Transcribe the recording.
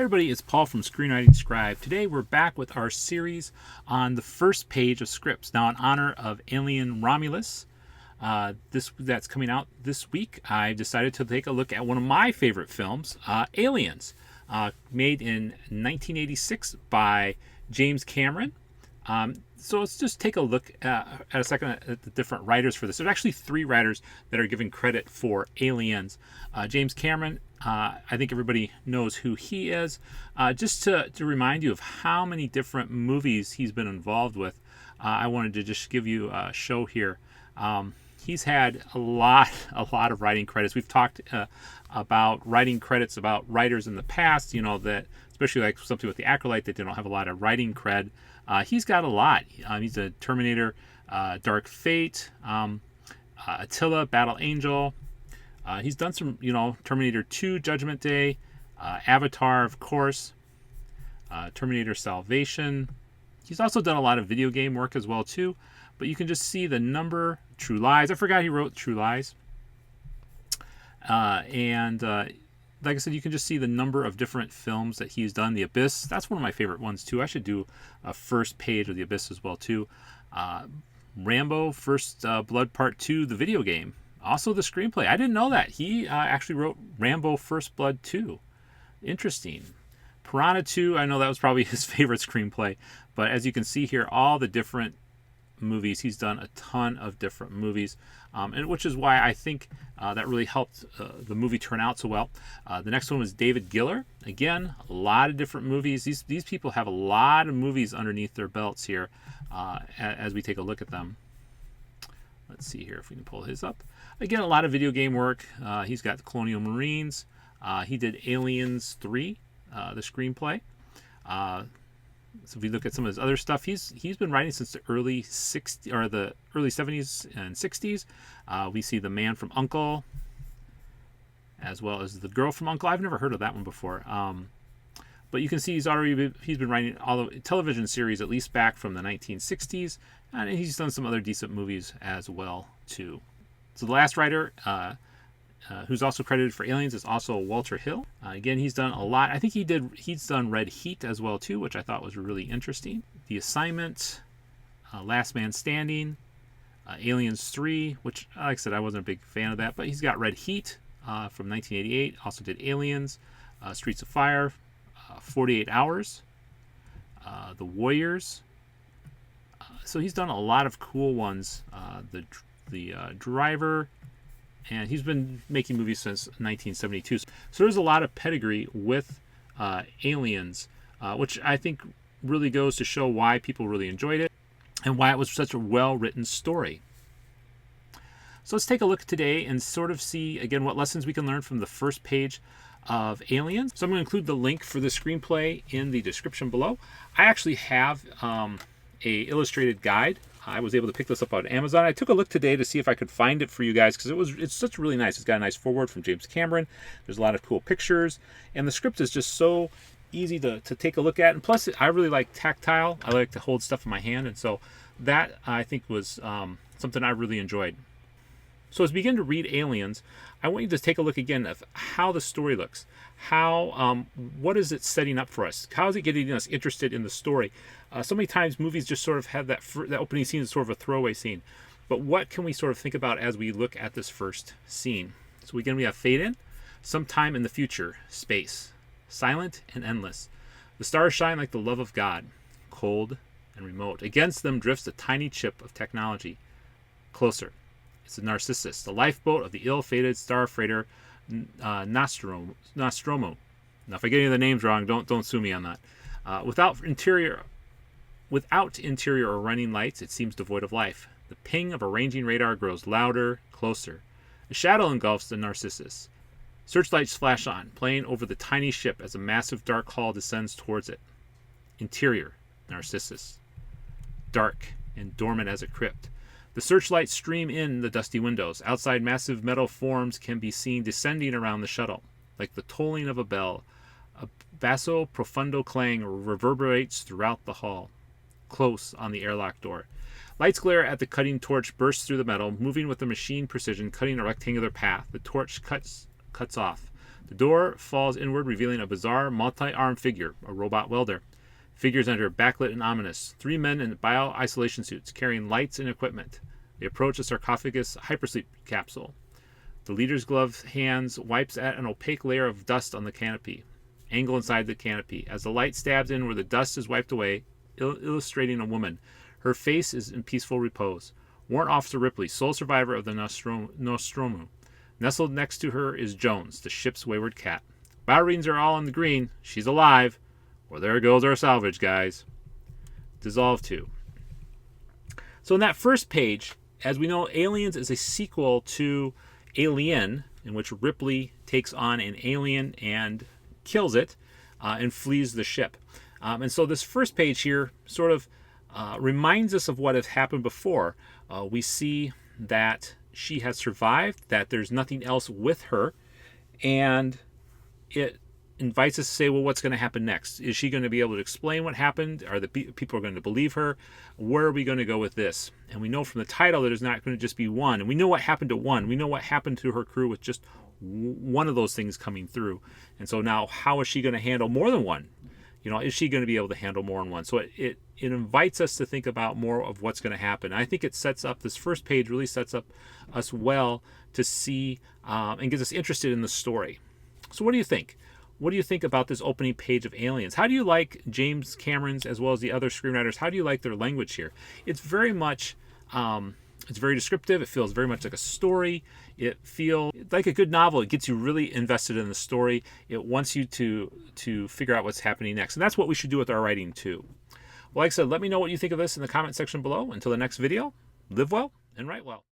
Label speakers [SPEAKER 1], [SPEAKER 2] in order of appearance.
[SPEAKER 1] Hey everybody, it's Paul from Screenwriting Scribe. Today we're back with our series on the first page of scripts. Now in honor of Alien Romulus, that's coming out this week, I've decided to take a look at one of my favorite films, Aliens, made in 1986 by James Cameron. So let's just take a look at a second at the different writers for this. There's actually three writers that are given credit for Aliens. James Cameron, I think everybody knows who he is. Just to remind you of how many different movies he's been involved with, I wanted to just give you a show here. He's had a lot of writing credits. We've talked about writing credits about writers in the past, you know, that especially like something with the Acolyte that didn't have a lot of writing cred. He's got a lot. He's a Terminator, Dark Fate, Attila, Battle Angel. He's done some, Terminator 2, Judgment Day, Avatar, of course, Terminator Salvation. He's also done a lot of video game work as well, too. But you can just see the number, True Lies. I forgot he wrote True Lies. Like I said, you can just see the number of different films that he's done. The Abyss, that's one of my favorite ones, too. I should do a first page of The Abyss as well, too. Rambo, First Blood Part 2, the video game. Also the screenplay. I didn't know that. He actually wrote Rambo First Blood 2. Interesting. Piranha 2, I know that was probably his favorite screenplay. But as you can see here, all the different movies. He's done a ton of different movies, and which is why I think that really helped the movie turn out so well. The next one was David Giller. Again, a lot of different movies. These people have a lot of movies underneath their belts here as we take a look at them. Let's see here if we can pull his up. Again, a lot of video game work. He's got the Colonial Marines. He did Aliens 3, the screenplay. So if you look at some of his other stuff, he's been writing since the early 70s and 60s. We see The Man from U.N.C.L.E. as well as The Girl from U.N.C.L.E. I've never heard of that one before. But you can see he's been writing all the television series at least back from the 1960s, and he's done some other decent movies as well too. So the last writer, who's also credited for Aliens, is also Walter Hill. Again, he's done a lot. I think he's done Red Heat as well too, which I thought was really interesting. The Assignment, Last Man Standing, Aliens 3, which, like I said, I wasn't a big fan of that, but he's got Red Heat from 1988. Also did Aliens, Streets of Fire, 48 Hours, The Warriors. So he's done a lot of cool ones. The Driver. And he's been making movies since 1972. So there's a lot of pedigree with Aliens, which I think really goes to show why people really enjoyed it and why it was such a well-written story. So let's take a look today and sort of see, again, what lessons we can learn from the first page of Aliens. So I'm going to include the link for the screenplay in the description below. I actually have a illustrated guide. I was able to pick this up on Amazon. I took a look today to see if I could find it for you guys because it's such really nice. It's got a nice foreword from James Cameron. There's a lot of cool pictures, and the script is just so easy to take a look at. And plus, I really like tactile. I like to hold stuff in my hand, and so that I think was something I really enjoyed. So as we begin to read Aliens, I want you to take a look again of how the story looks. What is it setting up for us? How is it getting us interested in the story? So many times movies just sort of have that opening scene is sort of a throwaway scene. But what can we sort of think about as we look at this first scene? So again, we have fade in, sometime in the future, space, silent and endless. The stars shine like the love of God, cold and remote. Against them drifts a tiny chip of technology. Closer. It's a Narcissus, the lifeboat of the ill-fated star freighter Nostromo. Now, if I get any of the names wrong, don't sue me on that. Without interior or running lights, it seems devoid of life. The ping of a ranging radar grows louder, closer. A shadow engulfs the Narcissus. Searchlights flash on, playing over the tiny ship as a massive dark hull descends towards it. Interior, Narcissus. Dark and dormant as a crypt. The searchlights stream in the dusty windows. Outside, massive metal forms can be seen descending around the shuttle, like the tolling of a bell. A basso profundo clang reverberates throughout the hall. Close on the airlock door. Lights glare at the cutting torch bursts through the metal, moving with a machine precision, cutting a rectangular path. The torch cuts off. The door falls inward, revealing a bizarre, multi-armed figure, a robot welder. Figures enter, backlit and ominous. 3 men in bio-isolation suits, carrying lights and equipment. They approach a sarcophagus hypersleep capsule. The leader's gloved hands wipes at an opaque layer of dust on the canopy. Angle inside the canopy. As the light stabs in where the dust is wiped away, illustrating a woman. Her face is in peaceful repose. Warrant Officer Ripley, sole survivor of the Nostromo. Nestled next to her is Jones, the ship's wayward cat. Bio readings are all on the green. She's alive. Well, there goes our salvage, guys. Dissolve 2. So in that first page, as we know, Aliens is a sequel to Alien, in which Ripley takes on an alien and kills it and flees the ship. And so this first page here sort of reminds us of what has happened before. We see that she has survived, that there's nothing else with her, and it invites us to say, well, what's going to happen next? Is she going to be able to explain what happened? Are the people going to believe her? Where are we going to go with this? And we know from the title that there's not going to just be one. And we know what happened to one. We know what happened to her crew with just one of those things coming through. And so now, how is she going to handle more than one? You know, is she going to be able to handle more than one? So it invites us to think about more of what's going to happen. I think it sets up, this first page really sets up us well to see and gets us interested in the story. So what do you think? What do you think about this opening page of Aliens? How do you like James Cameron's as well as the other screenwriters? How do you like their language here? It's very much, it's very descriptive. It feels very much like a story. It feels like a good novel. It gets you really invested in the story. It wants you to figure out what's happening next. And that's what we should do with our writing too. Well, like I said, let me know what you think of this in the comment section below. Until the next video, live well and write well.